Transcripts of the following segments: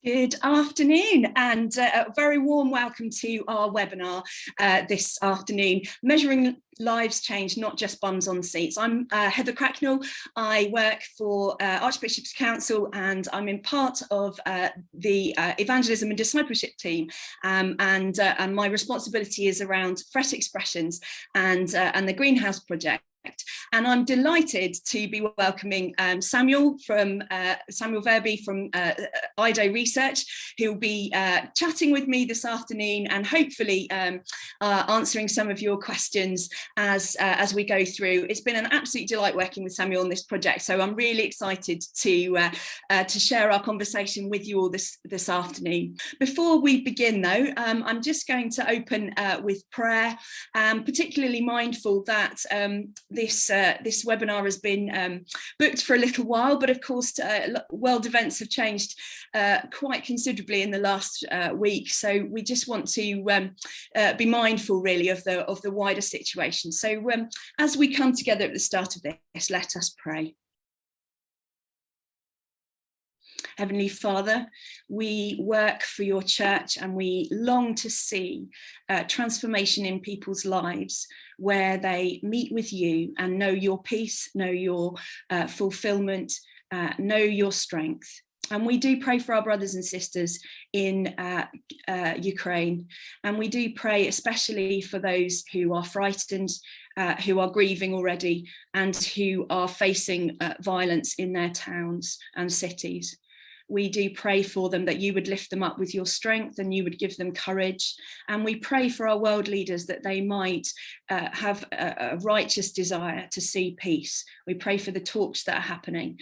Good afternoon and a very warm welcome to our webinar this afternoon, Measuring Lives Change, Not Just Bums on Seats. I'm Heather Cracknell. I work for Archbishop's Council and I'm in part of the evangelism and discipleship team, and my responsibility is around fresh expressions and the Greenhouse Project. And I'm delighted to be welcoming Samuel Verby from IDO Research, who'll be chatting with me this afternoon and hopefully answering some of your questions as we go through. It's been an absolute delight working with Samuel on this project, so I'm really excited to share our conversation with you all this afternoon. Before we begin, though, I'm just going to open with prayer, particularly mindful that this webinar has been booked for a little while, but of course world events have changed quite considerably in the last week, so we just want to be mindful really of the wider situation. So as we come together at the start of this, let us pray. Heavenly Father, we work for your church and we long to see transformation in people's lives where they meet with you and know your peace, know your fulfillment, know your strength. And we do pray for our brothers and sisters in Ukraine. And we do pray especially for those who are frightened, who are grieving already, and who are facing violence in their towns and cities. We do pray for them that you would lift them up with your strength and you would give them courage. And we pray for our world leaders that they might have a righteous desire to see peace. We pray for the talks that are happening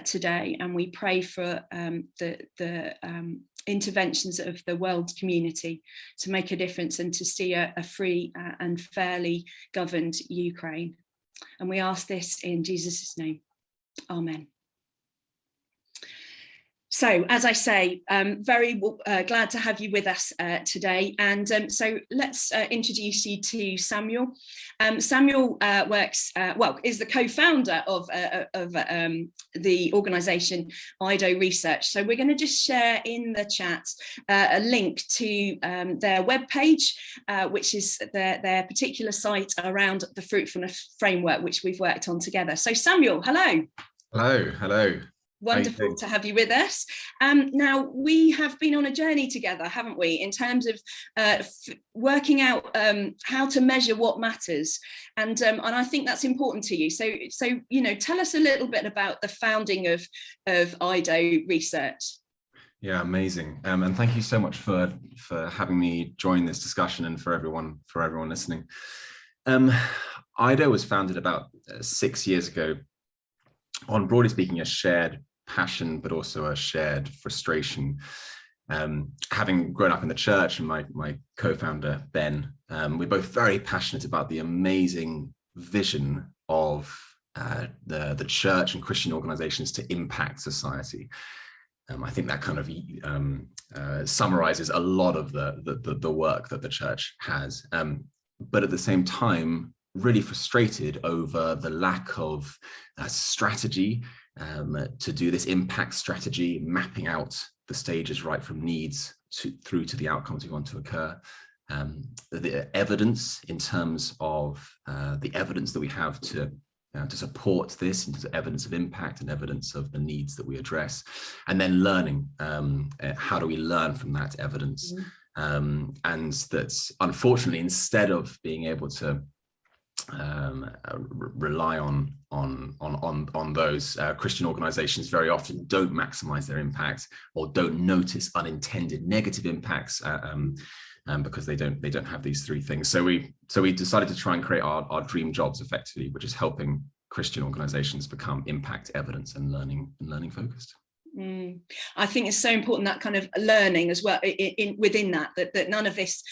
today, and we pray for the interventions of the world community to make a difference and to see a free and fairly governed Ukraine. And we ask this in Jesus' name. Amen. So, as I say, very glad to have you with us today. And so let's introduce you to Samuel. Samuel is the co-founder of the organisation IDO Research. So we're going to just share in the chat a link to their webpage, which is their particular site around the Fruitfulness Framework, which we've worked on together. So Samuel, hello. Hello. Wonderful to have you with us. Now, we have been on a journey together, haven't we, in terms of working out how to measure what matters. And I think that's important to you. So tell us a little bit about the founding of IDO Research. Yeah, amazing. And thank you so much for having me join this discussion, and for everyone listening. IDO was founded about 6 years ago on, broadly speaking, a shared passion, but also a shared frustration. Having grown up in the church, and my co-founder, Ben, we're both very passionate about the amazing vision of the church and Christian organizations to impact society. I think that kind of summarizes a lot of the work that the church has. But at the same time, really frustrated over the lack of strategy to do this impact strategy, mapping out the stages right from needs through to the outcomes we want to occur. The evidence in terms of the evidence that we have to support this, in terms of evidence of impact and evidence of the needs that we address, and then learning. How do we learn from that evidence? And that's, unfortunately, instead of being able to rely on those, Christian organizations very often don't maximize their impact or don't notice unintended negative impacts because they don't have these three things. So we decided to try and create our dream jobs effectively, which is helping Christian organizations become impact, evidence, and learning focused. I think it's so important, that kind of learning as well within that none of this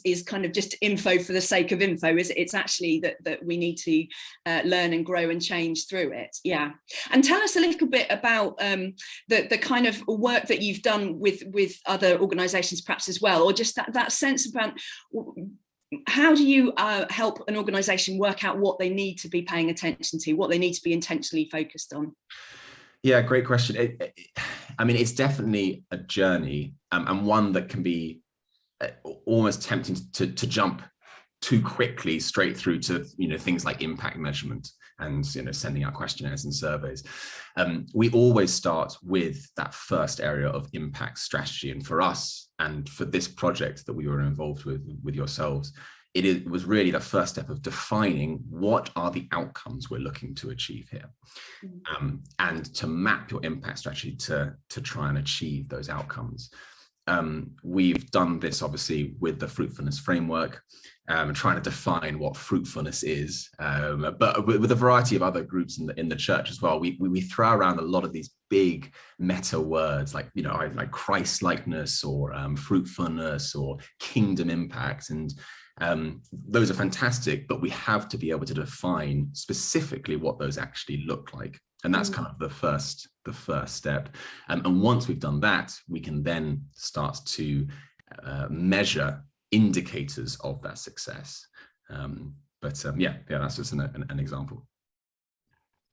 is kind of just info for the sake of info. It's actually that we need to learn and grow and change through it. Yeah. And tell us a little bit about the kind of work that you've done with other organizations perhaps as well, or just that sense about how do you help an organization work out what they need to be paying attention to, what they need to be intentionally focused on? Yeah, great question. I mean, it's definitely a journey, and one that can be almost tempting to jump too quickly straight through to, things like impact measurement and, sending out questionnaires and surveys. We always start with that first area of impact strategy. And for us, and for this project that we were involved with yourselves, it was really the first step of defining what are the outcomes we're looking to achieve here, and to map your impact strategy to try and achieve those outcomes. We've done this obviously with the Fruitfulness Framework, trying to define what fruitfulness is, but with a variety of other groups in the church as well. We throw around a lot of these big meta words like Christ-likeness or fruitfulness or kingdom impact, and those are fantastic, but we have to be able to define specifically what those actually look like. And that's kind of the first step. And once we've done that, we can then start to measure indicators of that success. Yeah, that's just an example.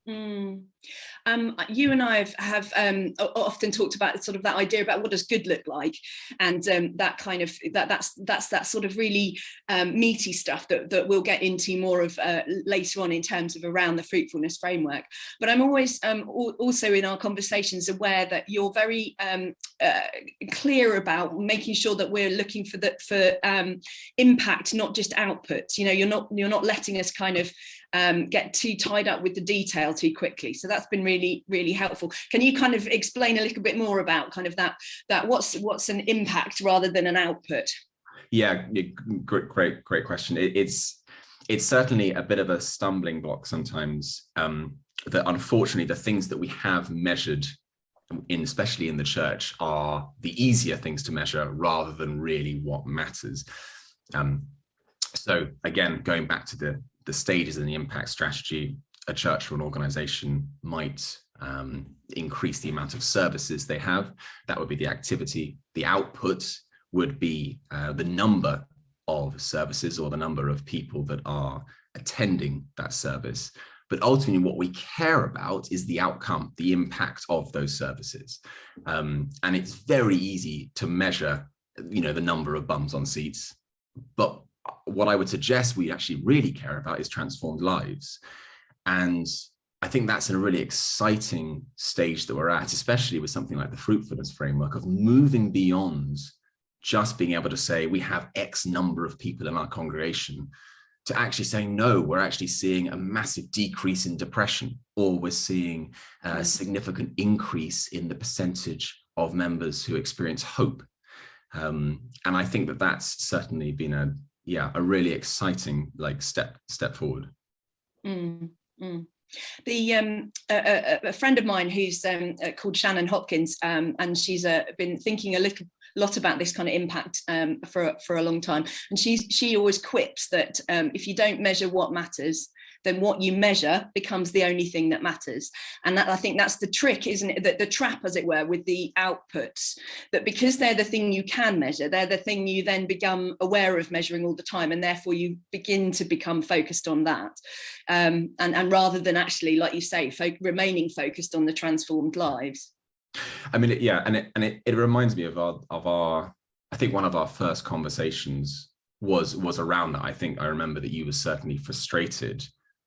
You and I have often talked about sort of that idea about what does good look like, and that kind of that's that sort of really meaty stuff that we'll get into more of later on in terms of around the fruitfulness framework. But I'm always also in our conversations aware that you're very clear about making sure that we're looking for impact, not just output. You're not letting us kind of get too tied up with the detail too quickly. So that's been really, really helpful. Can you kind of explain a little bit more about kind of that what's an impact rather than an output? Yeah, great question. It's certainly a bit of a stumbling block sometimes, that unfortunately the things that we have measured especially in the church are the easier things to measure rather than really what matters. So again, going back to the stages in the impact strategy, a church or an organization might increase the amount of services they have. That would be the activity. The output would be the number of services or the number of people that are attending that service. But ultimately what we care about is the outcome, the impact of those services. And it's very easy to measure, the number of bums on seats. But what I would suggest we actually really care about is transformed lives. And I think that's a really exciting stage that we're at, especially with something like the Fruitfulness Framework, of moving beyond just being able to say we have X number of people in our congregation, to actually saying, no, we're actually seeing a massive decrease in depression, or we're seeing a significant increase in the percentage of members who experience hope. And I think that that's certainly been a really exciting step forward. A friend of mine who's called Shannon Hopkins, and she's been thinking a lot about this kind of impact for a long time, and she always quips that if you don't measure what matters, then what you measure becomes the only thing that matters. And that, I think that's the trick, isn't it? The trap, as it were, with the outputs, that because they're the thing you can measure, they're the thing you then become aware of measuring all the time, and therefore you begin to become focused on that. And rather than actually, like you say, remaining focused on the transformed lives. I mean, and it reminds me of our I think one of our first conversations was around that. I think I remember that you were certainly frustrated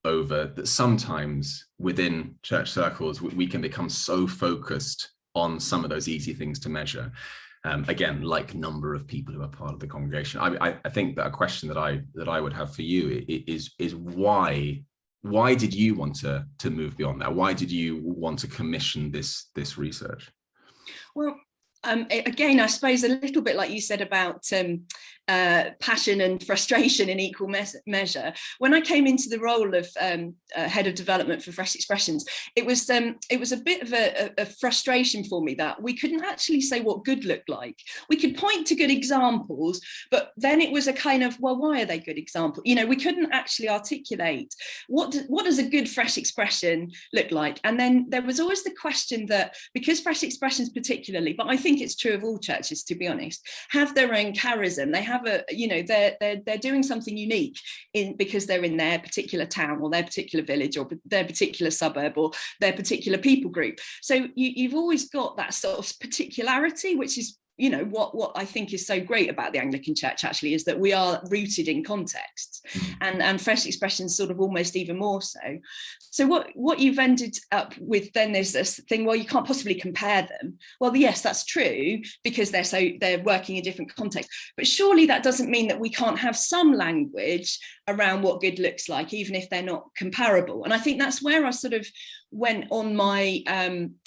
over that sometimes within church circles we can become so focused on some of those easy things to measure, again, like number of people who are part of the congregation. I think that a question that I would have for you is why did you want to move beyond that? Why did you want to commission this research? Well, again, I suppose a little bit like you said about passion and frustration in equal measure. When I came into the role of head of development for Fresh Expressions, it was a bit of a frustration for me that we couldn't actually say what good looked like. We could point to good examples, but then it was a kind of, well, why are they good examples? We couldn't actually articulate what does a good fresh expression look like. And then there was always the question that, because Fresh Expressions particularly, but I think think it's true of all churches, to be honest, have their own charism. They have they're doing something unique because they're in their particular town or their particular village or their particular suburb or their particular people group. So you've always got that sort of particularity, which is what I think is so great about the Anglican Church actually, is that we are rooted in context, and fresh expressions sort of almost even more so. So what you've ended up with then is this thing, well, you can't possibly compare them. Well, yes, that's true, because they're working in different contexts, but surely that doesn't mean that we can't have some language around what good looks like, even if they're not comparable. And I think that's where I sort of went on my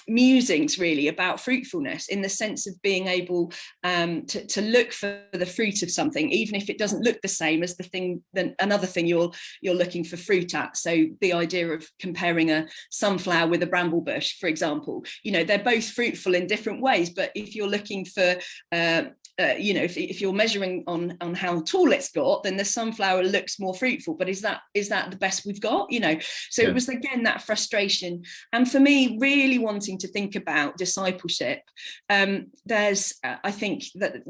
musings really about fruitfulness, in the sense of being able to look for the fruit of something, even if it doesn't look the same as another thing you're looking for fruit at. So the idea of comparing a sunflower with a bramble bush, for example, they're both fruitful in different ways, but if you're looking for if you're measuring on how tall it's got, then the sunflower looks more fruitful, but is that the best we've got? So yeah. It was again that frustration, and for me really wanting to think about discipleship. There's I think that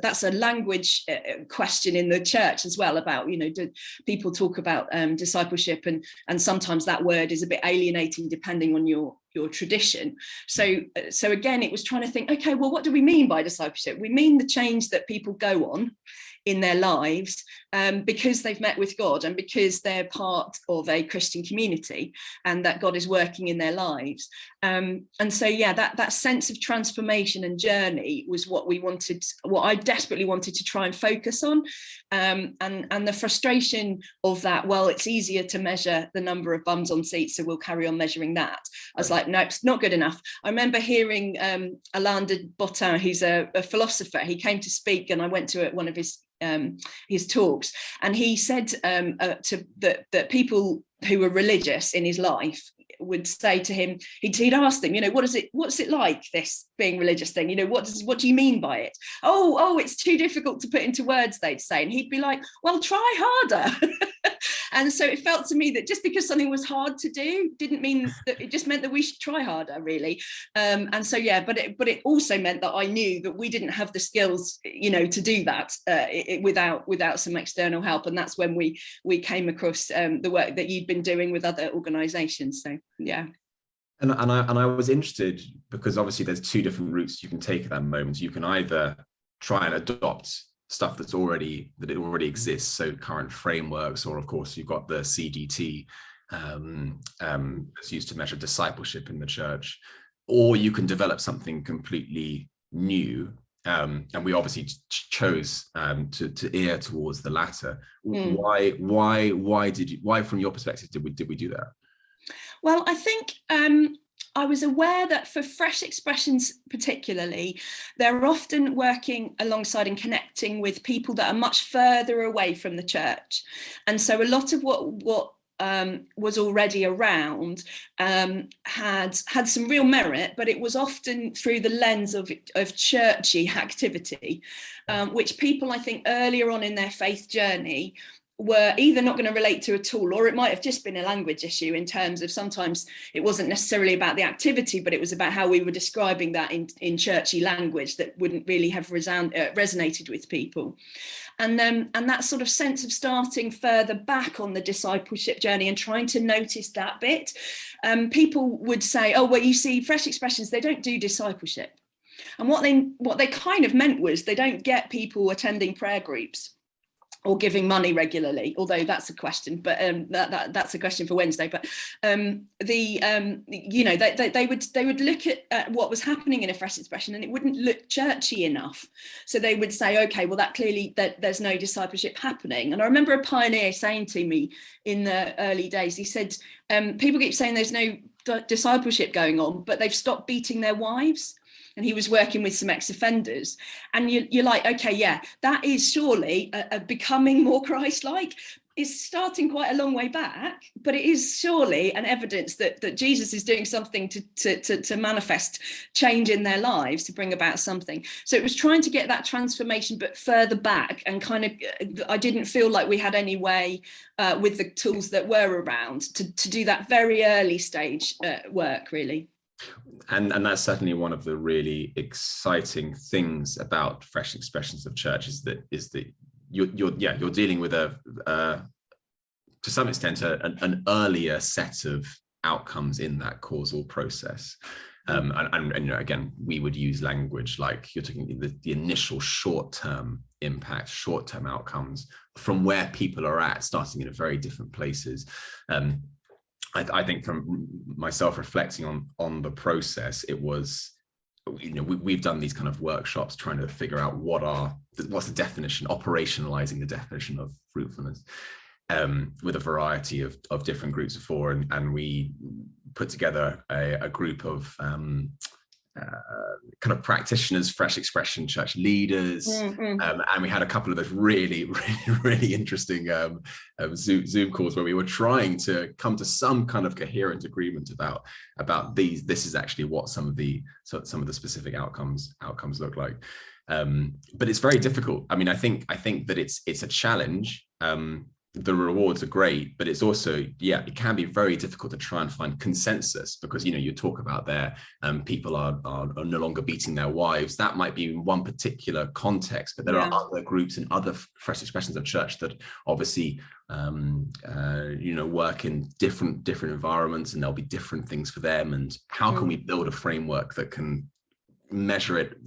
that's a language question in the church as well, about do people talk about discipleship, and sometimes that word is a bit alienating depending on your tradition. So again, it was trying to think, okay, well, what do we mean by discipleship? We mean the change that people go on in their lives because they've met with God and because they're part of a Christian community and that God is working in their lives. And so, yeah, that sense of transformation and journey was what I desperately wanted to try and focus on. And the frustration of that, well, it's easier to measure the number of bums on seats, so we'll carry on measuring that. I was like, no, it's not good enough. I remember hearing Alain de Botton, who's a philosopher. He came to speak and I went to one of his talks, and he said that people who were religious in his life would say to him, he'd ask them, what's it like, this being religious thing, what do you mean by it? Oh, it's too difficult to put into words, they'd say. And he'd be like, well, try harder. And so it felt to me that just because something was hard to do didn't mean that, it just meant that we should try harder, really. And so, yeah, but it also meant that I knew that we didn't have the skills, to do that without some external help. And that's when we came across the work that you'd been doing with other organisations. So, yeah. And I was interested because obviously there's two different routes you can take at that moment. You can either try and adopt stuff that already exists, so current frameworks, or of course you've got the CDT that's used to measure discipleship in the church, or you can develop something completely new. And we obviously chose to err towards the latter. Why from your perspective did we do that? Well, I think I was aware that for fresh expressions particularly, they're often working alongside and connecting with people that are much further away from the church. And so a lot of what was already around had some real merit, but it was often through the lens of churchy activity, which people, I think, earlier on in their faith journey were either not going to relate to at all, or it might have just been a language issue, in terms of sometimes it wasn't necessarily about the activity, but it was about how we were describing that in churchy language that wouldn't really have resonated with people. And that sort of sense of starting further back on the discipleship journey and trying to notice that bit, people would say, oh, well, you see, fresh expressions, they don't do discipleship. And what they kind of meant was they don't get people attending prayer groups or giving money regularly, although that's a question, but that's a question for Wednesday. But they would look at what was happening in a fresh expression, and it wouldn't look churchy enough. So they would say, okay, well, that clearly there's no discipleship happening. And I remember a pioneer saying to me in the early days, he said, people keep saying there's no discipleship going on, but they've stopped beating their wives. And he was working with some ex-offenders, and you're like, okay, yeah, that is surely a becoming more Christ-like. It's starting quite a long way back, but it is surely an evidence that Jesus is doing something to manifest change in their lives, to bring about something. So it was trying to get that transformation, but further back, and kind of, I didn't feel like we had any way with the tools that were around to do that very early stage work, really. And that's certainly one of the really exciting things about fresh expressions of church is that you're dealing with to some extent an earlier set of outcomes in that causal process. And again, we would use language like you're talking the initial short-term impact, short-term outcomes from where people are at, starting in very different places. I think from myself reflecting on the process, it was, we've done these kind of workshops trying to figure out what's the definition, operationalizing the definition of fruitfulness, with a variety of different groups of four, and we put together a group of kind of practitioners, fresh expression church leaders, and we had a couple of those really interesting Zoom calls where we were trying to come to some kind of coherent agreement about this is actually what some of the specific outcomes look like. But it's very difficult. I mean, I think that it's a challenge. The rewards are great, but it's also, it can be very difficult to try and find consensus, because you talk about there, people are no longer beating their wives. That might be in one particular context, but there are other groups and other fresh expressions of church that obviously work in different environments, and there'll be different things for them. And how can we build a framework that can measure it,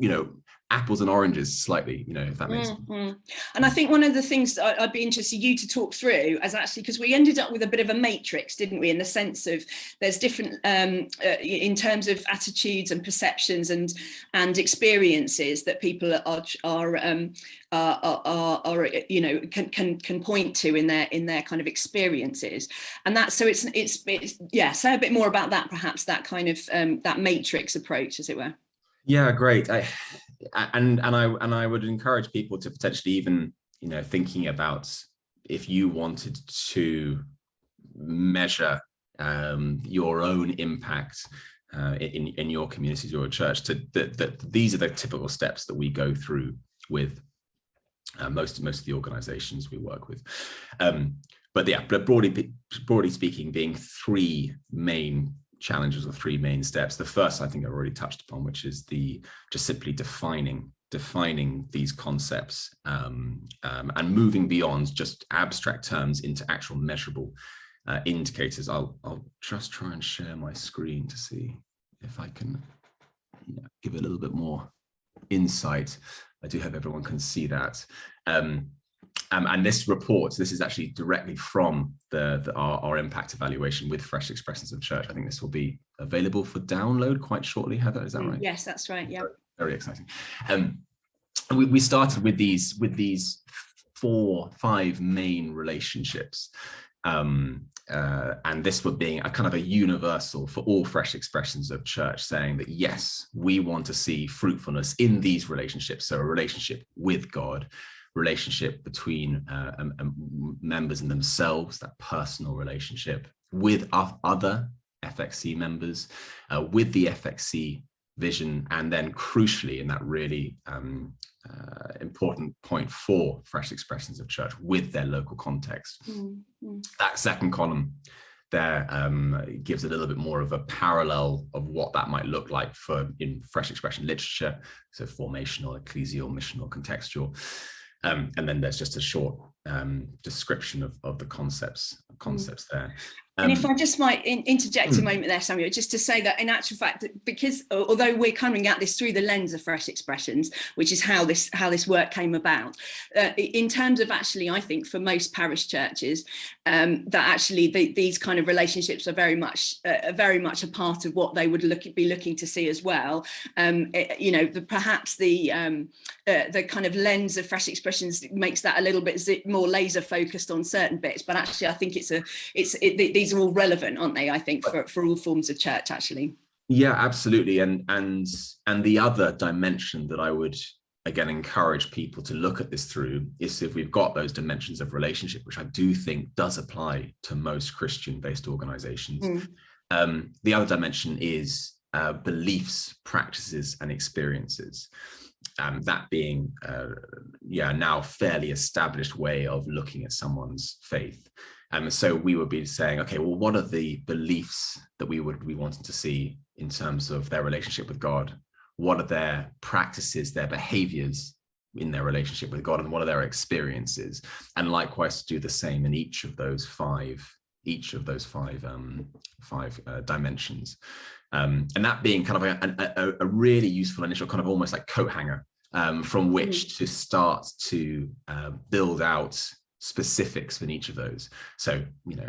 apples and oranges slightly, if that makes sense. And I think one of the things I'd be interested you to talk through as actually, because we ended up with a bit of a matrix, didn't we, in the sense of there's different in terms of attitudes and perceptions and experiences that people can point to in their kind of experiences. And that, so it's say a bit more about that, perhaps, that kind of that matrix approach, as it were. Yeah, great. I would encourage people to potentially even, thinking about if you wanted to measure your own impact in your communities, your church, that these are the typical steps that we go through with most of the organizations we work with. But broadly speaking, being three main challenges or three main steps. The first, I think I've already touched upon, which is just simply defining these concepts and moving beyond just abstract terms into actual measurable indicators. I'll just try and share my screen to see if I can give it a little bit more insight. I do hope everyone can see that. And this report, this is actually directly from our impact evaluation with Fresh Expressions of Church. I think this will be available for download quite shortly. Heather, is that right? Yes, that's right. Yeah. Very exciting. We started with these 4-5 main relationships, and this would being a kind of a universal for all Fresh Expressions of Church, saying that yes, we want to see fruitfulness in these relationships. So a relationship with God, relationship between members and themselves, that personal relationship with other FXC members, with the FXC vision, and then crucially in that really important point for Fresh Expressions of Church, with their local context. That second column there gives a little bit more of a parallel of what that might look like in Fresh Expression literature, so formational, ecclesial, missional, contextual. And then there's just a short description of the concepts there. And if I just might interject a moment there, Samuel, just to say that in actual fact, because although we're coming at this through the lens of Fresh Expressions, which is how this work came about, in terms of actually, I think for most parish churches, that actually these kind of relationships are very much a part of what they would be looking to see as well. Perhaps the kind of lens of Fresh Expressions makes that a little bit more laser focused on certain bits, but actually I think these are all relevant, aren't they? I think for all forms of church, actually. Yeah, absolutely. And the other dimension that I would again encourage people to look at this through is, if we've got those dimensions of relationship, which I do think does apply to most Christian-based organizations. The other dimension is beliefs, practices, and experiences. That being now fairly established way of looking at someone's faith. So we would be saying, okay, well, what are the beliefs that we we would be wanting to see in terms of their relationship with God. What are their practices, their behaviors in their relationship with God, and what are their experiences? And likewise, to do the same in each of those five dimensions. And that being kind of a really useful initial kind of almost like coat hanger from which to start to build out specifics in each of those. So,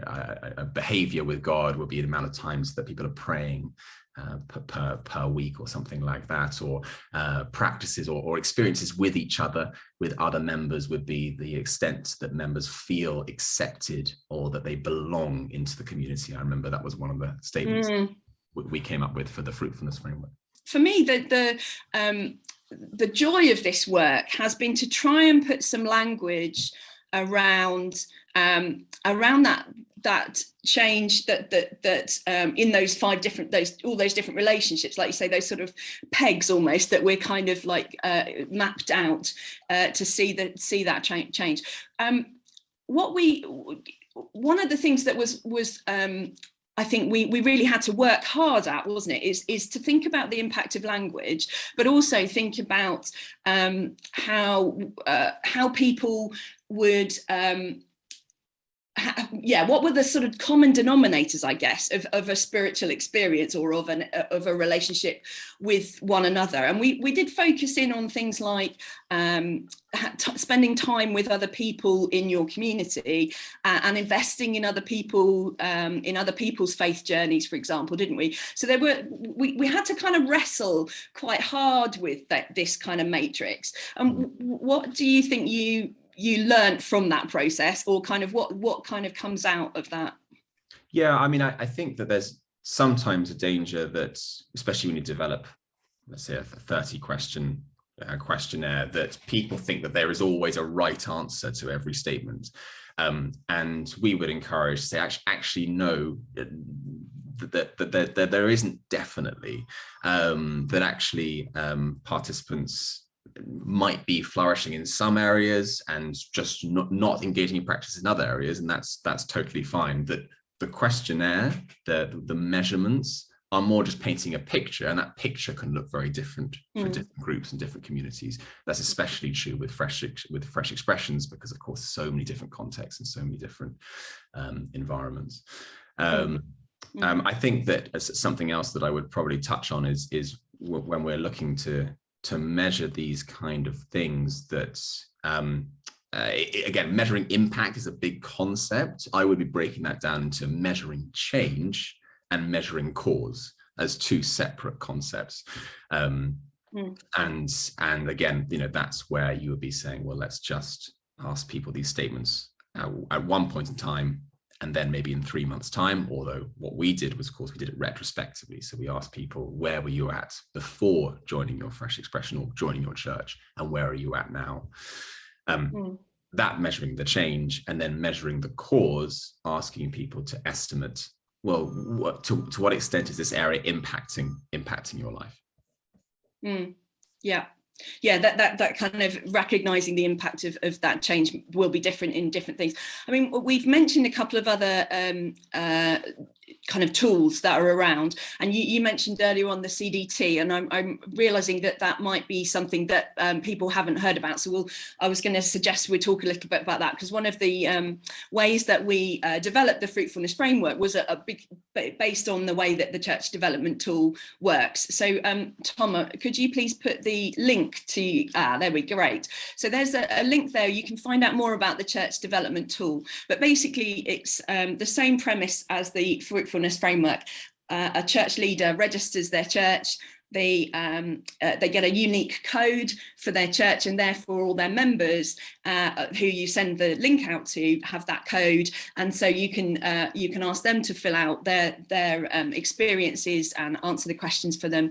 a behavior with God would be the amount of times that people are praying per week or something like that, or practices or experiences with each other, with other members, would be the extent that members feel accepted or that they belong into the community. I remember that was one of the statements we came up with for the Fruitfulness Framework. For me, the joy of this work has been to try and put some language around that change that in those five different all those different relationships, like you say, those sort of pegs almost that we're kind of like mapped out to see that change. One of the things that was I think we really had to work hard at, wasn't it, is to think about the impact of language, but also think about how people would what were the sort of common denominators, I guess, of a spiritual experience or of a relationship with one another. And we did focus in on things like spending time with other people in your community and investing in other people, in other people's faith journeys, for example, didn't we? So we had to kind of wrestle quite hard with this kind of matrix. What do you think you learned from that process, or kind of what kind of comes out of that? Yeah, I mean, I think that there's sometimes a danger that, especially when you develop, let's say, a 30 question questionnaire, that people think that there is always a right answer to every statement. And we would encourage to say, actually, no, that there isn't definitely, that actually participants might be flourishing in some areas and just not engaging in practice in other areas, and that's totally fine. That the questionnaire, the measurements are more just painting a picture, and that picture can look very different for different groups and different communities. That's especially true with fresh expressions, because of course so many different contexts and so many different environments. I think that something else that I would probably touch on is when we're looking to measure these kind of things, that again, measuring impact is a big concept. I would be breaking that down into measuring change and measuring cause as two separate concepts. And again, that's where you would be saying, well, let's just ask people these statements at one point in time, and then maybe in 3 months' time. Although what we did was, of course, we did it retrospectively. So we asked people, where were you at before joining your fresh expression or joining your church, and where are you at now? That measuring the change, and then measuring the cause, asking people to estimate, well, to what extent is this area impacting your life? Yeah, that kind of recognizing the impact of that change will be different in different things. I mean, we've mentioned a couple of other kind of tools that are around, and you mentioned earlier on the CDT, and I'm realizing that might be something that people haven't heard about. So I was going to suggest we talk a little bit about that, because one of the ways that we developed the Fruitfulness Framework was a big based on the way that the church development tool works. So Tom, could you please put the link to, there we go, great. So there's a link there. You can find out more about the church development tool, but basically it's the same premise as the Fruitfulness Framework. A church leader registers their church. They get a unique code for their church, and therefore all their members who you send the link out to have that code, and so you can ask them to fill out their experiences and answer the questions for them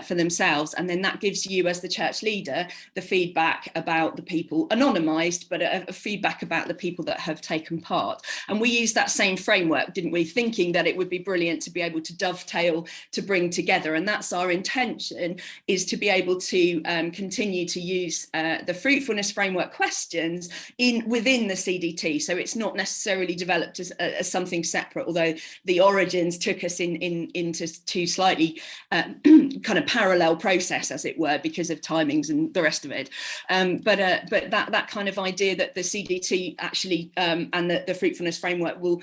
for themselves, and then that gives you, as the church leader, the feedback about the people, anonymized, but a feedback about the people that have taken part. And we used that same framework, didn't we, thinking that it would be brilliant to be able to dovetail, to bring together, and that's our intention, is to be able to continue to use the Fruitfulness Framework questions questions within the CDT. So it's not necessarily developed as something separate, although the origins took us into two slightly kind of parallel process, as it were, because of timings and the rest of it. But that kind of idea that the CDT actually and the Fruitfulness Framework will,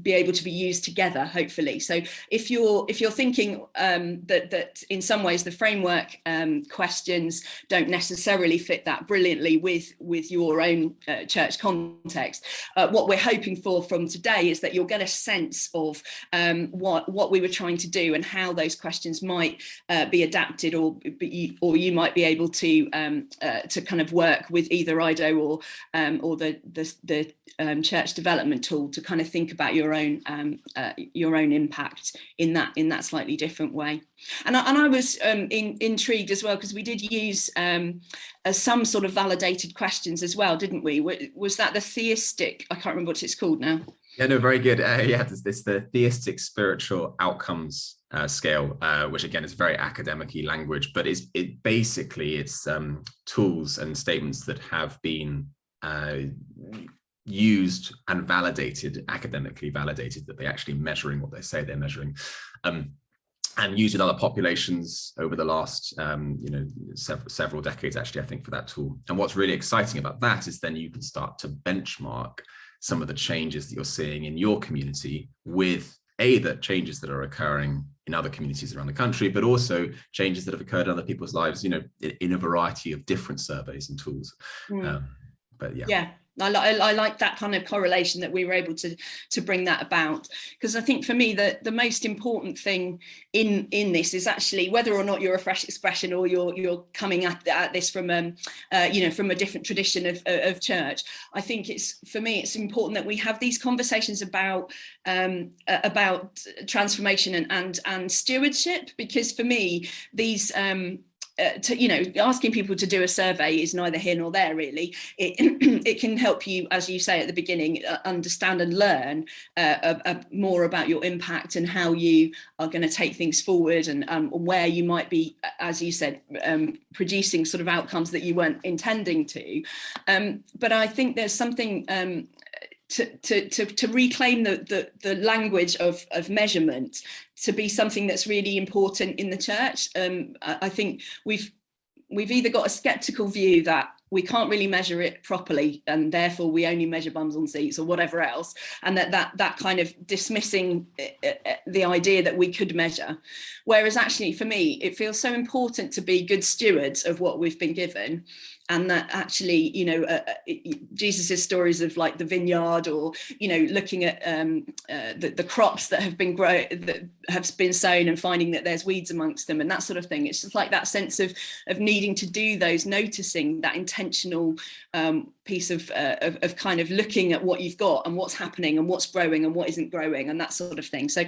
be able to be used together, hopefully. So if you're thinking that in some ways the framework questions don't necessarily fit that brilliantly with your own church context, what we're hoping for from today is that you'll get a sense of what we were trying to do and how those questions might be adapted, or you might be able to kind of work with either IDO or the church development tool to kind of think about your own impact in that slightly different way. And I was intrigued as well, because we did use some sort of validated questions as well, didn't we? Was that the theistic? I can't remember what it's called now. Yeah, no, very good. It's the theistic spiritual outcomes scale, which again is very academic-y language, but it's tools and statements that have been used and validated, academically validated, that they're actually measuring what they say they're measuring, and used in other populations over the last several decades, actually, I think, for that tool. And what's really exciting about that is then you can start to benchmark some of the changes that you're seeing in your community with the changes that are occurring in other communities around the country, but also changes that have occurred in other people's lives, in a variety of different surveys and tools. But yeah. I like that kind of correlation that we were able to bring that about, because I think for me the most important thing in this is actually whether or not you're a fresh expression or you're coming at this from from a different tradition of church. I think it's important that we have these conversations about transformation and stewardship, because for me these asking people to do a survey is neither here nor there, really. It can help you, as you say at the beginning, understand and learn more about your impact and how you are going to take things forward, and where you might be, as you said, producing sort of outcomes that you weren't intending to. But I think there's something to reclaim the language of measurement to be something that's really important in the church. I think we've either got a skeptical view that we can't really measure it properly, and therefore we only measure bums on seats or whatever else, and that kind of dismissing the idea that we could measure. Whereas actually, for me, it feels so important to be good stewards of what we've been given, and that actually, Jesus's stories of like the vineyard, or looking at the crops that have been sown and finding that there's weeds amongst them and that sort of thing. It's just like that sense of needing to do those, noticing that intentional piece of kind of looking at what you've got and what's happening and what's growing and what isn't growing and that sort of thing. So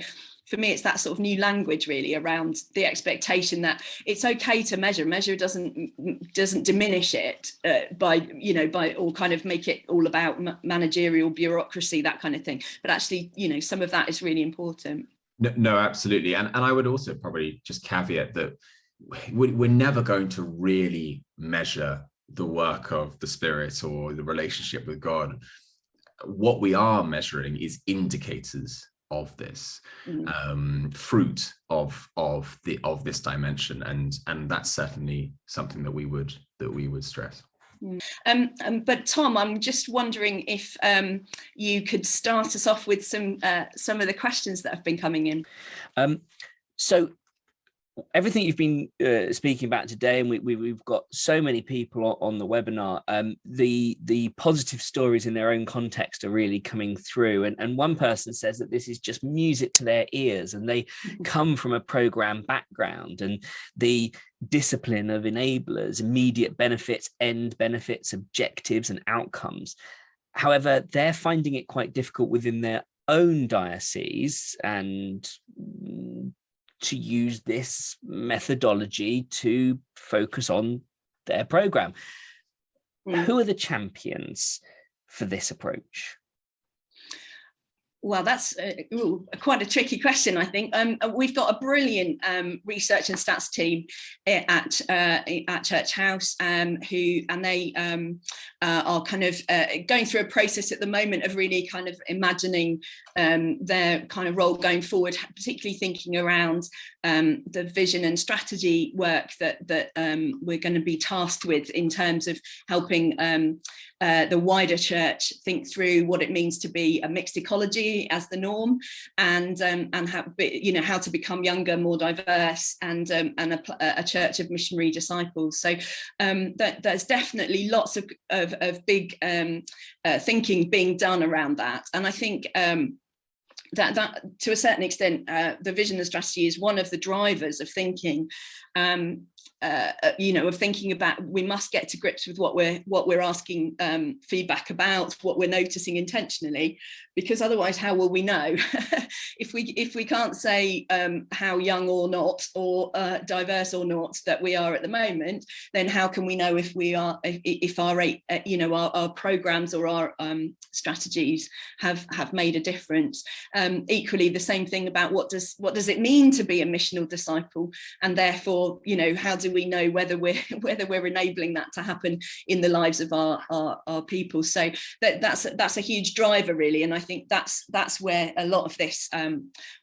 for me, it's that sort of new language really around the expectation that it's okay to measure. Measure doesn't diminish it by or kind of make it all about managerial bureaucracy, that kind of thing. But actually, some of that is really important. No, absolutely. And I would also probably just caveat that we're never going to really measure the work of the Spirit or the relationship with God. What we are measuring is indicators of this fruit of this dimension, and that's certainly something that we would stress. But Tom, I'm just wondering if you could start us off with some of the questions that have been coming in. So everything you've been speaking about today, and we've got so many people on the webinar, the positive stories in their own context are really coming through, and one person says that this is just music to their ears, and they come from a program background, and the discipline of enablers, immediate benefits, end benefits, objectives and outcomes. However, they're finding it quite difficult within their own diocese and to use this methodology to focus on their program. Who are the champions for this approach? Well, that's quite a tricky question, I think. We've got a brilliant research and stats team at Church House, they are kind of going through a process at the moment of really kind of imagining their kind of role going forward, particularly thinking around the vision and strategy work that we're going to be tasked with in terms of helping the wider church think through what it means to be a mixed ecology as the norm, and how, you know, how to become younger, more diverse, and a church of missionary disciples. So there's definitely lots of big thinking being done around that, and I think that to a certain extent the vision and strategy is one of the drivers of thinking. You know, of thinking about, we must get to grips with what we're asking feedback about, what we're noticing intentionally, because otherwise how will we know? if we can't say how young or not, or diverse or not that we are at the moment, then how can we know if we are, if our you know, our programs or our strategies have made a difference? Equally, the same thing about what does it mean to be a missional disciple, and therefore, you know, how do we know whether we're enabling that to happen in the lives of our people? So that's a huge driver, really, and I think that's where a lot of this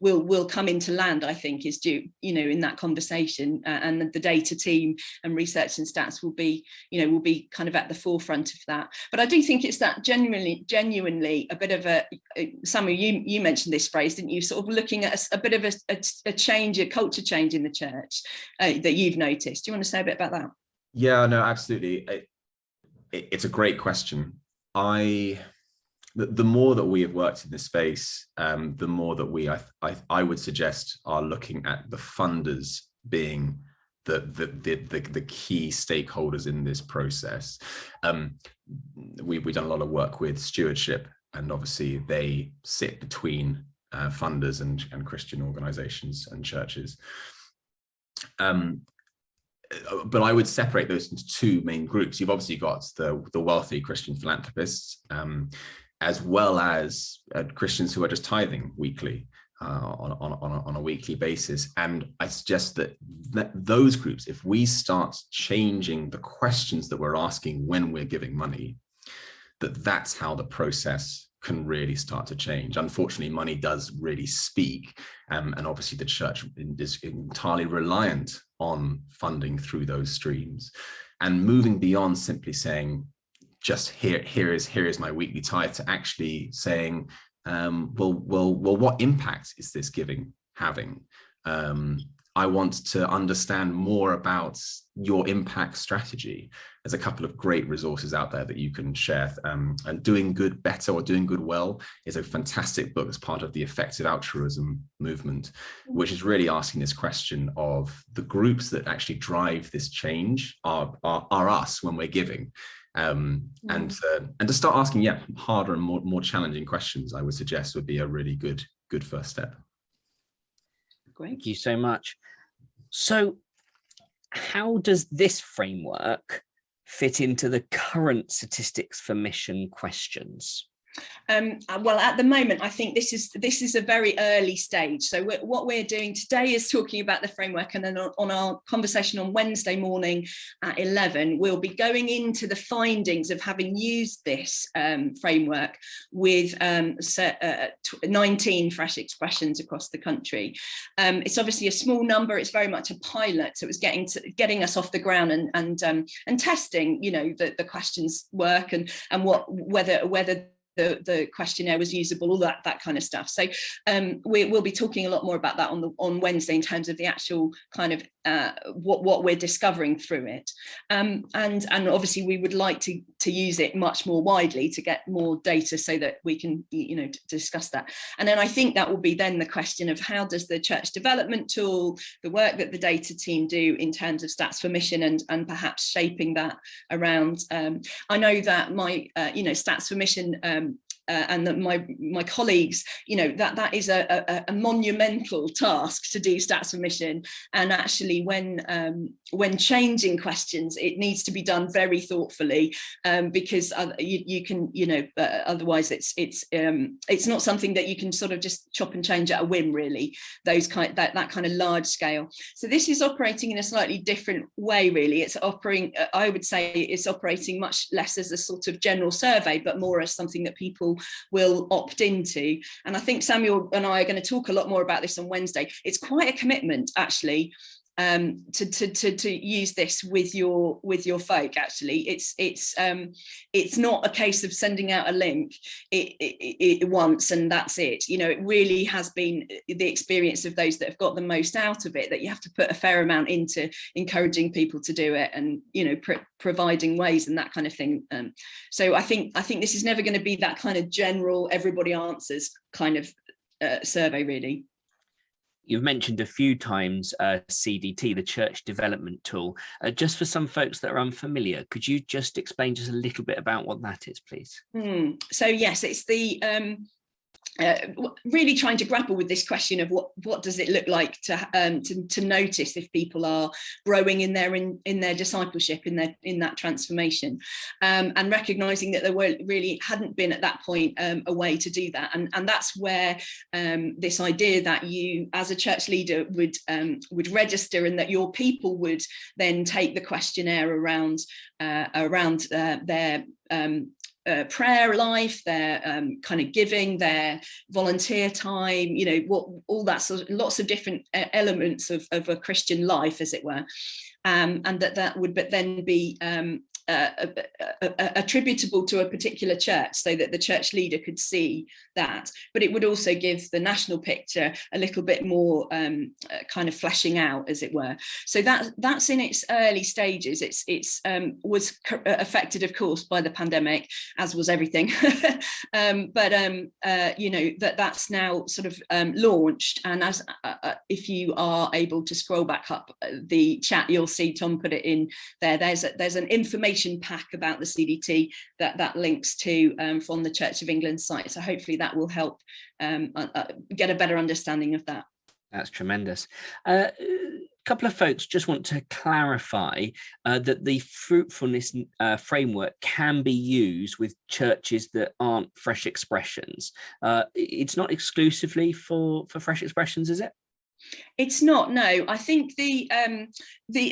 will come into land, I think, is due, you know, in that conversation, and the data team and research and stats will be kind of at the forefront of that. But I do think it's that genuinely a bit of a, some of you mentioned this phrase, didn't you, sort of looking at a bit of a change, a culture change in the church that you've noticed. Do you want to say a bit about that? Yeah, no, absolutely. It's a great question. The more that we have worked in this space, the more that we, I would suggest, are looking at the funders being the key stakeholders in this process. We've done a lot of work with stewardship, and obviously they sit between funders and Christian organizations and churches. But I would separate those into two main groups. You've obviously got the wealthy Christian philanthropists, as well as Christians who are just tithing weekly, on a weekly basis. And I suggest that those groups, if we start changing the questions that we're asking when we're giving money, that's how the process can really start to change. Unfortunately, money does really speak, and obviously the church is entirely reliant on funding through those streams, and moving beyond simply saying, just here is my weekly tithe, to actually saying, well, what impact is this giving having? I want to understand more about your impact strategy. There's a couple of great resources out there that you can share. And Doing Good Better, or Doing Good Well, is a fantastic book as part of the effective altruism movement, which is really asking this question of the groups that actually drive this change are us when we're giving. And to start asking, harder and more challenging questions, I would suggest would be a really good first step. Great. Thank you so much. So how does this framework fit into the current statistics for mission questions? Well, at the moment, I think this is a very early stage. So what we're doing today is talking about the framework, and then on our conversation on Wednesday morning at 11, we'll be going into the findings of having used this framework with 19 fresh expressions across the country. It's obviously a small number. It's very much a pilot, so it's getting us off the ground and testing, you know, the questions work and whether the questionnaire was usable, all that kind of stuff. So we'll be talking a lot more about that on Wednesday in terms of the actual kind of what we're discovering through it. And obviously we would like to use it much more widely to get more data so that we can, you know, discuss that. And then I think that will be then the question of how does the church development tool, the work that the data team do in terms of stats for mission and perhaps shaping that around. I know that my, Stats for Mission and that my colleagues, that is a monumental task to do stats for mission. And actually, when changing questions, it needs to be done very thoughtfully, because you can, otherwise it's not something that you can sort of just chop and change at a whim, really. That kind of large scale. So this is operating in a slightly different way, really. It's operating, I would say, it's operating much less as a sort of general survey, but more as something that people will opt into. And I think Samuel and I are going to talk a lot more about this on Wednesday. It's quite a commitment, actually, to use this with your folk. Actually, it's not a case of sending out a link it once and that's it. It really has been the experience of those that have got the most out of it, that you have to put a fair amount into encouraging people to do it, and providing ways and that kind of thing. So I think this is never going to be that kind of general everybody answers kind of survey, really. You've mentioned a few times CDT, the church development tool. Just for some folks that are unfamiliar, could you just explain just a little bit about what that is, please? So yes, it's the really trying to grapple with this question of what does it look like to notice if people are growing in their discipleship, in that transformation, and recognizing that there really hadn't been at that point a way to do that, and that's where this idea that you as a church leader would register, and that your people would then take the questionnaire around their prayer life, their kind of giving, their volunteer time, all that sort of lots of different elements of a Christian life, as it were, and that would then be attributable to a particular church, so that the church leader could see that. But it would also give the national picture a little bit more kind of fleshing out, as it were. So that's in its early stages. It's was affected, of course, by the pandemic, as was everything. But that's now sort of launched. And as if you are able to scroll back up the chat, you'll see Tom put it in there. There's an information pack about the CDT that links to from the Church of England site. So hopefully that will help get a better understanding of that. That's tremendous. A couple of folks just want to clarify that the fruitfulness framework can be used with churches that aren't Fresh Expressions. It's not exclusively for Fresh Expressions, is it? It's not, no. I think the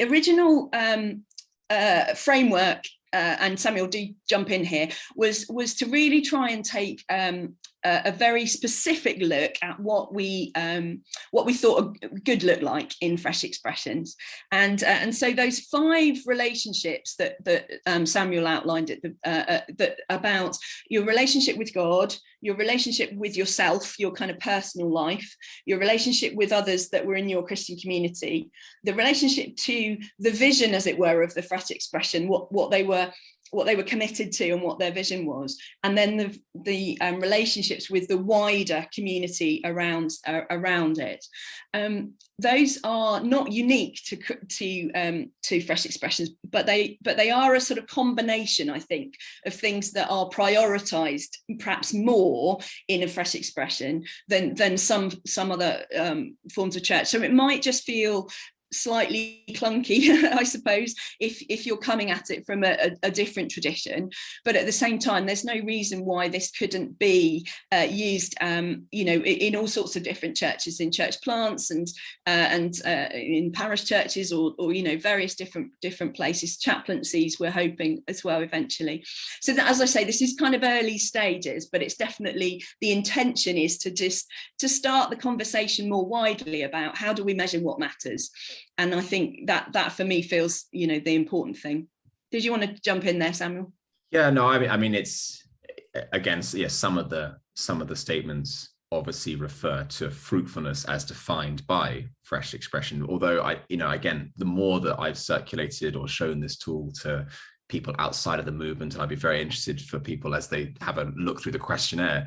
original framework, and Samuel, do jump in here, was to really try and take a very specific look at what we thought a good look like in Fresh Expressions, and so those 5 relationships that Samuel outlined that about your relationship with God, your relationship with yourself, your kind of personal life, your relationship with others that were in your Christian community, the relationship to the vision, as it were, of the Fresh Expression, what they were committed to and what their vision was, and then the relationships with the wider community around it. Those are not unique to Fresh Expressions, but they are a sort of combination, I think, of things that are prioritized perhaps more in a Fresh Expression than some other forms of church. So it might just feel slightly clunky, I suppose, if you're coming at it from a different tradition, but at the same time there's no reason why this couldn't be used in all sorts of different churches, in church plants and in parish churches, or various different places, chaplaincies we're hoping as well eventually. So that, as I say, this is kind of early stages, but it's definitely, the intention is to start the conversation more widely about how do we measure what matters. And I think that for me feels, the important thing. Did you want to jump in there, Samuel? Yeah, no, I mean, it's, again, some of the statements obviously refer to fruitfulness as defined by Fresh Expression. Although again, the more that I've circulated or shown this tool to people outside of the movement, and I'd be very interested for people as they have a look through the questionnaire,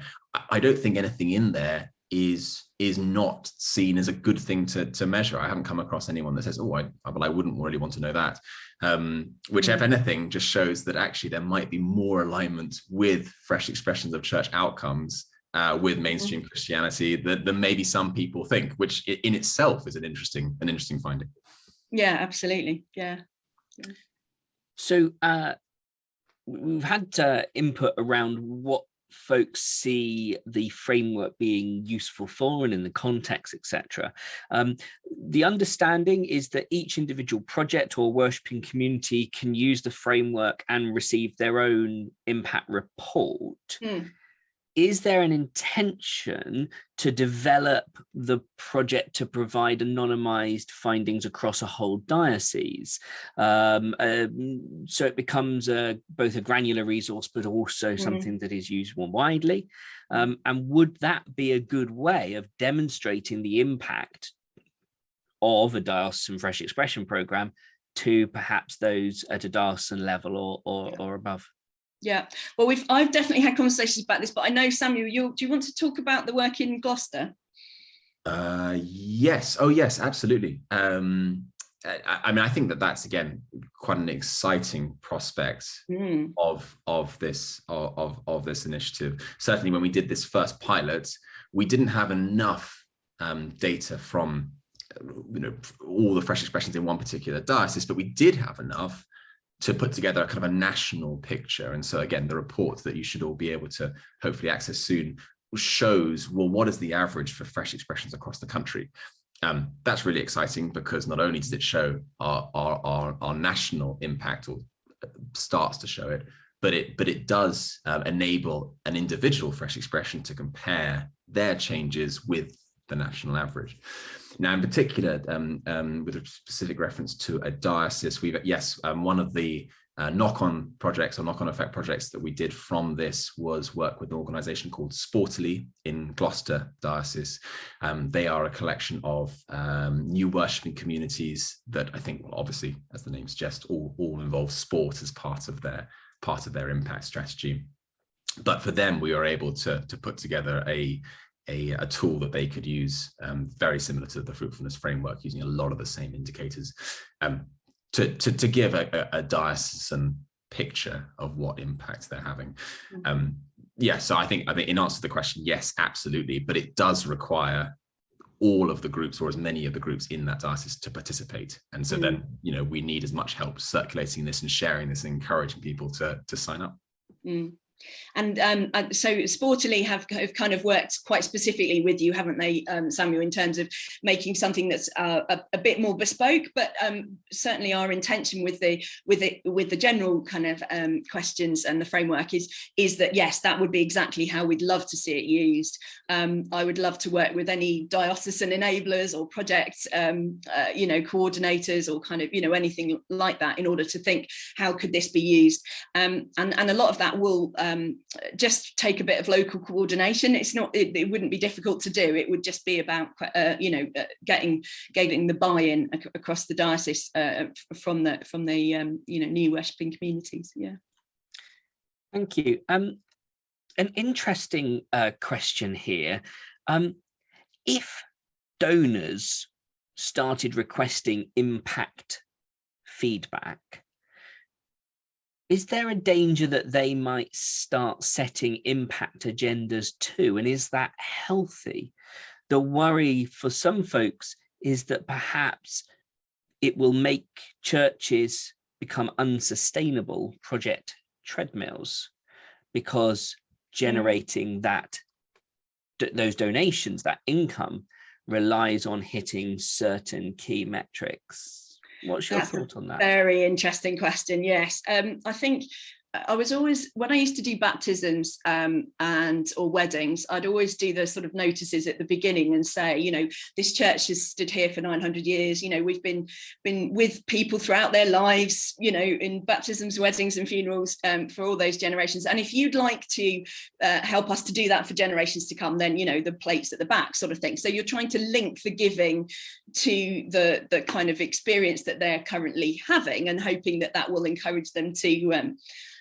I don't think anything in there is not seen as a good thing to measure. I haven't come across anyone that says, oh, I wouldn't really want to know that. Which, if anything, just shows that actually there might be more alignment with fresh expressions of church outcomes with mainstream Christianity than maybe some people think, which in itself is an interesting finding. Yeah, absolutely. Yeah. So we've had input around what folks see the framework being useful for and in the context, etc. The understanding is that each individual project or worshiping community can use the framework and receive their own impact report. Is there an intention to develop the project to provide anonymized findings across a whole diocese? So it becomes both a granular resource, but also something that is used more widely. And would that be a good way of demonstrating the impact of a diocesan fresh expression program to perhaps those at a diocesan level or above? Yeah, well, I've definitely had conversations about this, but I know, Samuel, do you want to talk about the work in Gloucester? Yes. Oh, yes, absolutely. I mean, I think that's again quite an exciting prospect of this initiative. Certainly, when we did this first pilot, we didn't have enough data from all the fresh expressions in one particular diocese, but we did have enough to put together a kind of a national picture. And so again, the report that you should all be able to hopefully access soon shows, well, what is the average for fresh expressions across the country? That's really exciting because not only does it show our national impact, or starts to show it, but it does enable an individual fresh expression to compare their changes with the national average. Now, in particular, with a specific reference to a diocese, one of the knock-on projects or knock-on effect projects that we did from this was work with an organization called Sportily in Gloucester Diocese. They are a collection of new worshiping communities that I think, well, obviously, as the name suggests, all involve sport as part of their impact strategy. But for them, we were able to put together a tool that they could use, very similar to the Fruitfulness Framework, using a lot of the same indicators, to give a diocesan picture of what impact they're having. So I think in answer to the question, yes, absolutely, but it does require all of the groups, or as many of the groups in that diocese, to participate. And so then, we need as much help circulating this and sharing this and encouraging people to sign up. And so Sportily have kind of worked quite specifically with you, haven't they, Samuel, in terms of making something that's a bit more bespoke, but certainly our intention with the general kind of questions and the framework is that, yes, that would be exactly how we'd love to see it used. I would love to work with any diocesan enablers or project coordinators or kind of anything like that, in order to think, how could this be used? And a lot of that will just take a bit of local coordination. It wouldn't be difficult to do. It would just be about getting the buy-in across the diocese from the new worshipping communities. Yeah. Thank you. An interesting question here. If donors started requesting impact feedback, is there a danger that they might start setting impact agendas too? And is that healthy? The worry for some folks is that perhaps it will make churches become unsustainable project treadmills, because generating those donations, that income, relies on hitting certain key metrics. What's your thought on that? Very interesting question. Yes, I think I was always, when I used to do baptisms or weddings, I'd always do the sort of notices at the beginning and say, this church has stood here for 900 years. We've been with people throughout their lives, in baptisms, weddings and funerals for all those generations. And if you'd like to help us to do that for generations to come, then, the plates at the back sort of thing. So you're trying to link the giving the kind of experience that they're currently having, and hoping that that will encourage them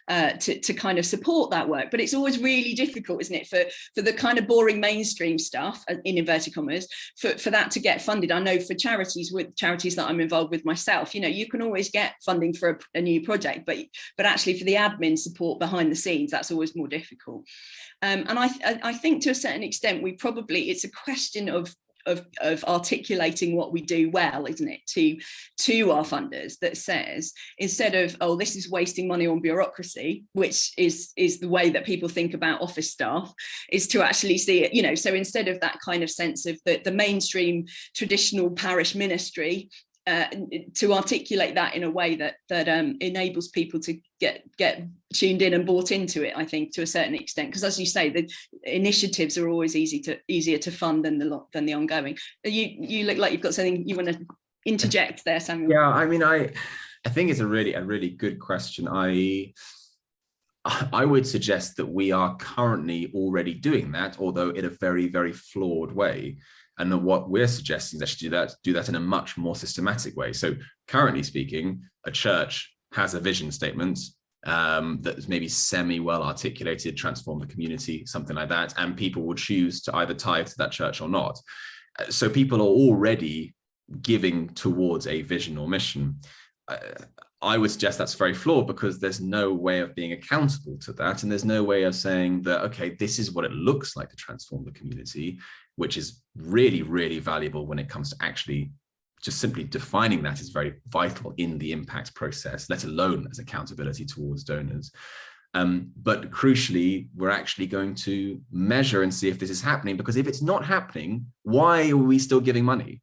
to kind of support that work. But it's always really difficult, isn't it, for the kind of boring mainstream stuff, in inverted commas, for that to get funded. I know for charities, with charities that I'm involved with myself, you know, you can always get funding for a new project, but actually for the admin support behind the scenes, that's always more difficult. And I think to a certain extent, it's a question of articulating what we do well, isn't it, to our funders, that says, instead of, oh, this is wasting money on bureaucracy, which is the way that people think about office staff, is to actually see it, you know. So instead of that kind of sense of the mainstream traditional parish ministry, to articulate that in a way that enables people to get tuned in and bought into it, I think, to a certain extent, because as you say, the initiatives are always easier to fund than the ongoing. You look like you've got something you want to interject there, Samuel. Yeah, I mean, I think it's a really good question. I would suggest that we are currently already doing that, although in a very, very flawed way. And what we're suggesting is actually do that in a much more systematic way. So currently speaking, a church has a vision statement that's maybe semi-well articulated, transform the community, something like that, and people will choose to either tithe to that church or not. So people are already giving towards a vision or mission. I would suggest that's very flawed, because there's no way of being accountable to that, and there's no way of saying that, okay, this is what it looks like to transform the community, which is really, really valuable when it comes to actually just simply defining that is very vital in the impact process, let alone as accountability towards donors. But crucially, we're actually going to measure and see if this is happening, because if it's not happening, why are we still giving money?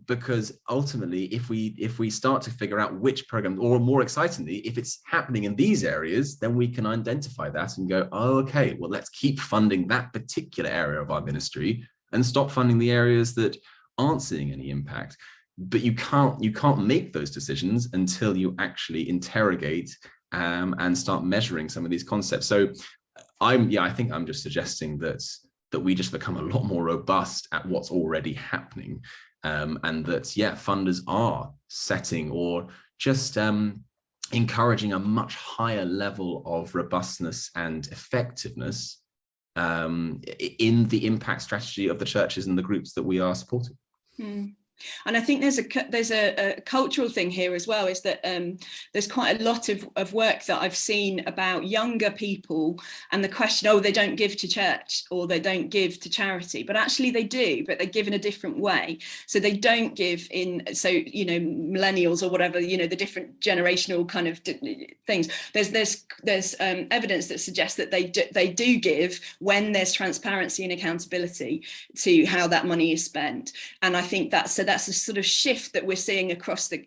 Because ultimately, if we start to figure out which program, or more excitingly, if it's happening in these areas, then we can identify that and go, oh, okay, well, let's keep funding that particular area of our ministry and stop funding the areas that aren't seeing any impact. But you can't make those decisions until you actually interrogate and start measuring some of these concepts. So I think I'm just suggesting that we just become a lot more robust at what's already happening, and that, funders are setting or just encouraging a much higher level of robustness and effectiveness in the impact strategy of the churches and the groups that we are supporting. And I think there's a cultural thing here as well, is that there's quite a lot of work that I've seen about younger people and the question, oh, they don't give to church or they don't give to charity, but actually they do, but they give in a different way. So they don't give in, so, you know, millennials or whatever, you know, the different generational kind of things. There's evidence that suggests that they do give when there's transparency and accountability to how that money is spent. And I think that's a sort of shift that we're seeing across the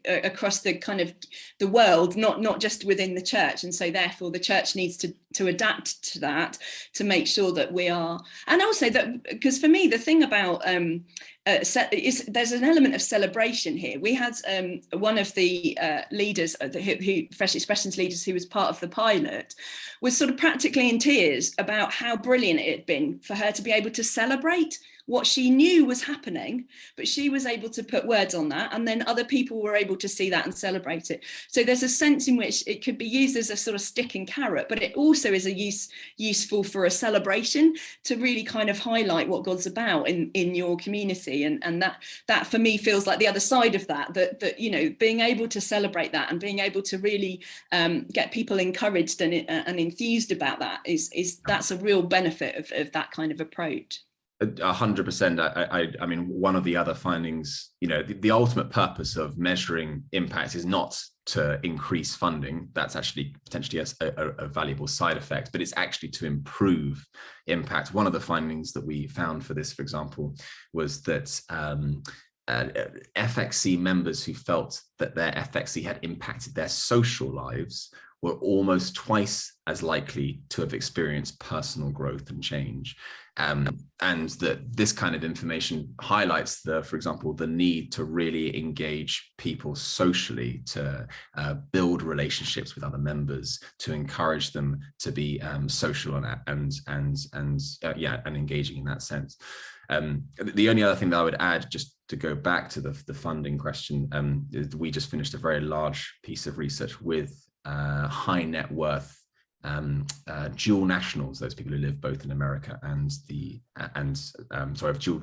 kind of the world, not just within the church. And so therefore the church needs to adapt to that, to make sure that we are, and also that, because for me the thing about there's an element of celebration here. We had one of the leaders, who Fresh Expressions leaders, who was part of the pilot, was sort of practically in tears about how brilliant it had been for her to be able to celebrate what she knew was happening, but she was able to put words on that, and then other people were able to see that and celebrate it. So there's a sense in which it could be used as a sort of stick and carrot, but it also is useful for a celebration to really kind of highlight what God's about in your community, and that for me feels like the other side of that you know, being able to celebrate that and being able to really get people encouraged and enthused about that that's a real benefit of that kind of approach. 100%. I mean, one of the other findings, you know, the ultimate purpose of measuring impact is not to increase funding. That's actually potentially a valuable side effect, but it's actually to improve impact. One of the findings that we found for this, for example, was that FXC members who felt that their FXC had impacted their social lives were almost twice as likely to have experienced personal growth and change. And that this kind of information highlights for example, the need to really engage people socially, to build relationships with other members, to encourage them to be social and engaging in that sense. The only other thing that I would add, just to go back to the funding question, we just finished a very large piece of research with high net worth dual nationals, those people who live both in America and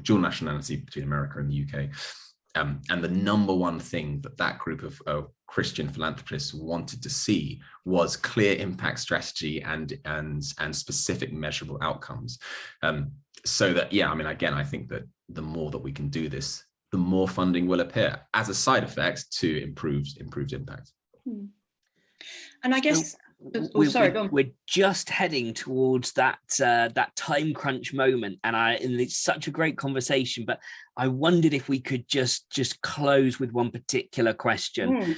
dual nationality between America and the UK. And the number one thing that group of Christian philanthropists wanted to see was clear impact strategy and specific measurable outcomes. So that, yeah, I mean, again, I think that the more that we can do this, the more funding will appear as a side effect to improved impact. And I guess we're just heading towards that time crunch moment, and it's such a great conversation, but I wondered if we could just close with one particular question,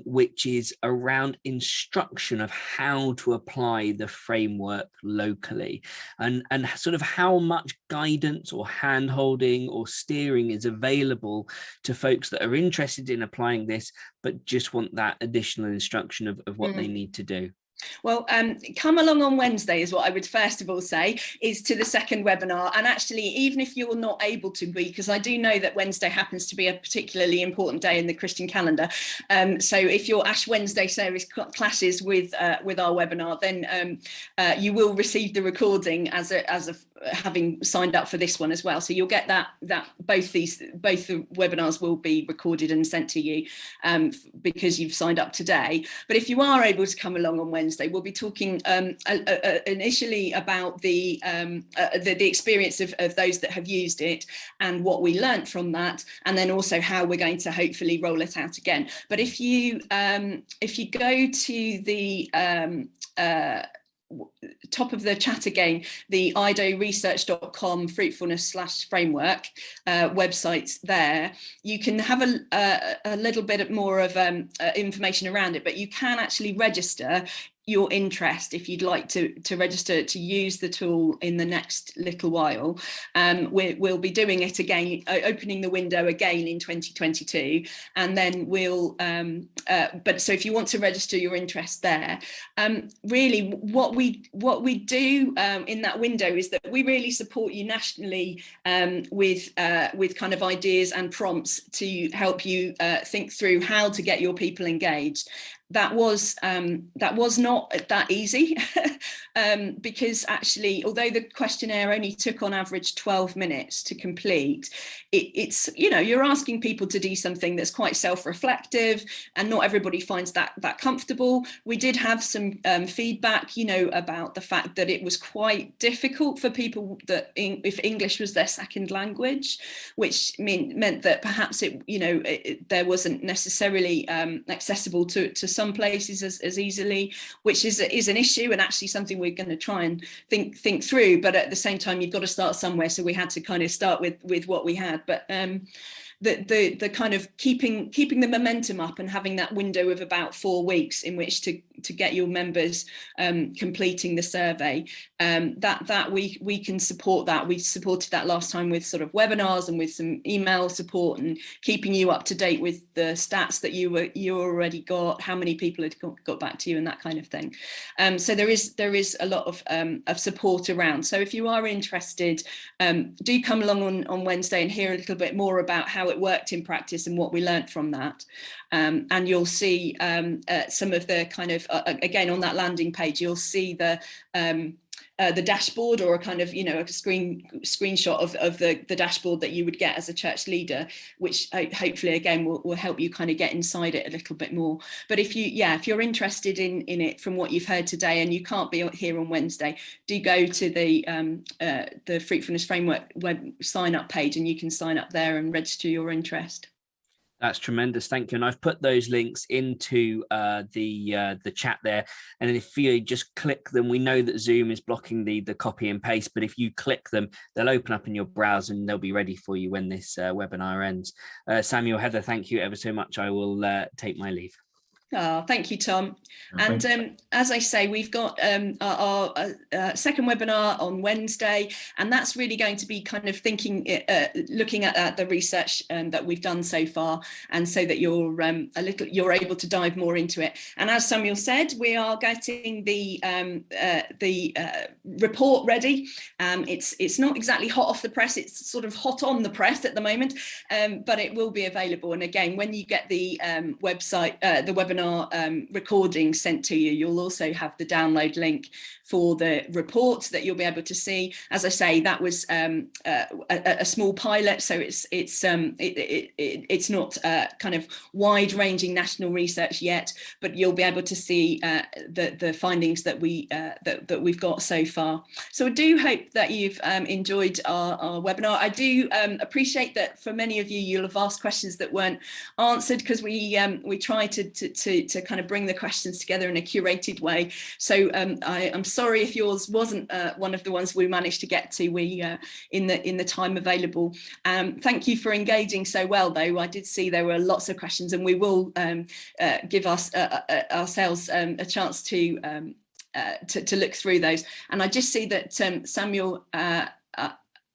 which is around instruction of how to apply the framework locally, and sort of how much guidance or hand-holding or steering is available to folks that are interested in applying this, but just want that additional instruction of what they need to do. Well, come along on Wednesday is what I would first of all say, is to the second webinar. And actually, even if you're not able to be, because I do know that Wednesday happens to be a particularly important day in the Christian calendar. So if your Ash Wednesday service clashes with our webinar, then you will receive the recording as having signed up for this one as well. So you'll get that both the webinars will be recorded and sent to you because you've signed up today. But if you are able to come along on Wednesday, we'll be talking initially about the experience of those that have used it and what we learnt from that, and then also how we're going to hopefully roll it out again. But if you go to the top of the chat again, the idoresearch.com fruitfulness/framework websites there, you can have a little bit more of information around it, but you can actually register your interest if you'd like to register to use the tool in the next little while. We'll be doing it again, opening the window again in 2022, and then we'll but so if you want to register your interest there, really what we do in that window is that we really support you nationally with kind of ideas and prompts to help you think through how to get your people engaged. That was not that easy because actually, although the questionnaire only took on average 12 minutes to complete, it's you're asking people to do something that's quite self-reflective, and not everybody finds that comfortable. We did have some feedback, about the fact that it was quite difficult for people that if English was their second language, which meant that perhaps there wasn't necessarily accessible to some places as easily, which is an issue and actually something we're going to try and think through. But at the same time, you've got to start somewhere, so we had to kind of start with what we had. But the kind of keeping the momentum up and having that window of about 4 weeks in which to get your members completing the survey, that we can support that. We supported that last time with sort of webinars and with some email support and keeping you up to date with the stats that you already got, how many people had got back to you and that kind of thing. So there is a lot of support around. So if you are interested, do come along on Wednesday and hear a little bit more about how it worked in practice and what we learnt from that. And you'll see some of the kind of again on that landing page, you'll see the dashboard, or a kind of a screenshot of the dashboard that you would get as a church leader, which hopefully again will help you kind of get inside it a little bit more. But if you're interested in it from what you've heard today and you can't be here on Wednesday, do go to the Fruitfulness Framework web sign up page, and you can sign up there and register your interest. That's tremendous. Thank you. And I've put those links into the chat there. And if you just click them, we know that Zoom is blocking the copy and paste, but if you click them, they'll open up in your browser and they'll be ready for you when this webinar ends. Samuel, Heather, thank you ever so much. I will take my leave. Oh, thank you, Tom. Thank And as I say, we've got our second webinar on Wednesday, and that's really going to be kind of looking at the research that we've done so far, and so that you're able to dive more into it. And as Samuel said, we are getting the report ready. It's not exactly hot off the press; it's sort of hot on the press at the moment, but it will be available. And again, when you get the website, the webinar recording sent to you, you'll also have the download link for the report that you'll be able to see. As I say, that was a small pilot, so it's not kind of wide-ranging national research yet, but you'll be able to see the findings that we've got so far. So I do hope that you've enjoyed our webinar. I do appreciate that for many of you, you'll have asked questions that weren't answered, because we try to kind of bring the questions together in a curated way. So I'm sorry if yours wasn't one of the ones we managed to get to in the time available. Thank you for engaging so well, though. I did see there were lots of questions, and we will give ourselves a chance to look through those. And I just see that Samuel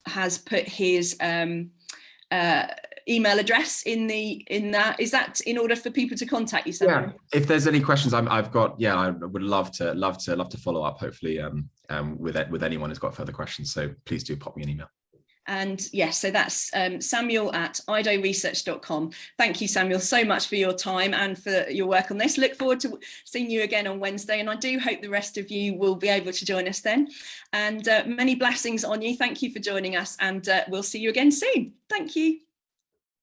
has put his email address in that. Is that in order for people to contact you, Samuel? Yeah, if there's any questions, I've got, yeah, I would love to follow up, hopefully, with anyone who's got further questions. So please do pop me an email. And yes, so that's samuel@idoresearch.com. Thank you, Samuel, so much for your time and for your work on this. Look forward to seeing you again on Wednesday, and I do hope the rest of you will be able to join us then. And many blessings on you. Thank you for joining us, and we'll see you again soon. Thank you.